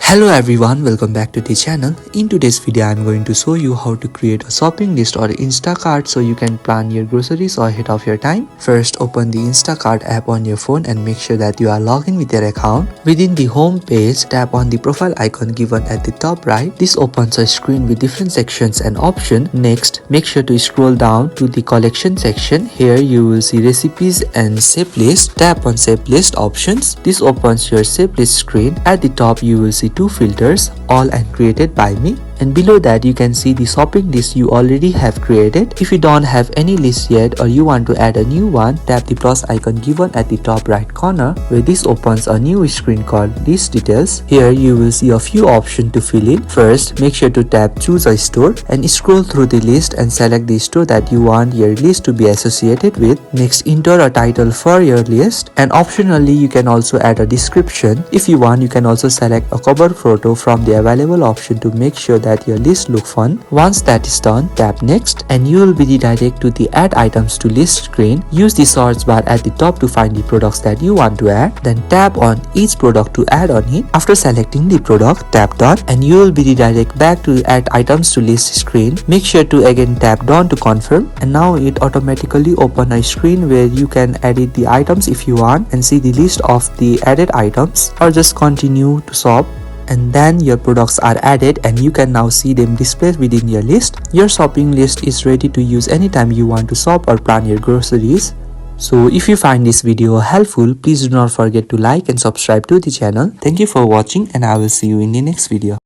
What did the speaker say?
Hello everyone, welcome back to the channel. In today's video, I'm going to show you how to create a shopping list or Instacart so you can plan your groceries ahead of your time. First, open the Instacart app on your phone and make sure that you are logged in with your account. Within the home page, tap on the profile icon given at the top right. This opens a screen with different sections and options. Next, make sure to scroll down to the collection section. Here you will see recipes and save list. Tap on save list options. This opens your save list screen. At the top, you will see two filters, all and created by me, and below that you can see the shopping list you already have created. If you don't have any list yet or you want to add a new one, tap the plus icon given at the top right corner, where this opens a new screen called list details. Here you will see a few options to fill in. First, make sure to tap choose a store and scroll through the list and select the store that you want your list to be associated with. Next, enter a title for your list, and optionally you can also add a description. If you want, you can also select a cover photo from the available option to make sure that your list look fun. Once that is done, tap next and you will be redirected to the add items to list screen. Use the search bar at the top to find the products that you want to add. Then tap on each product to add on it. After selecting the product, tap done and you will be redirected back to add items to list screen. Make sure to again tap done to confirm, and now it automatically open a screen where you can edit the items if you want and see the list of the added items, or just continue to shop. And then your products are added and you can now see them displayed within your list. Your shopping list is ready to use anytime you want to shop or plan your groceries. So if you find this video helpful, please do not forget to like and subscribe to the channel. Thank you for watching and I will see you in the next video.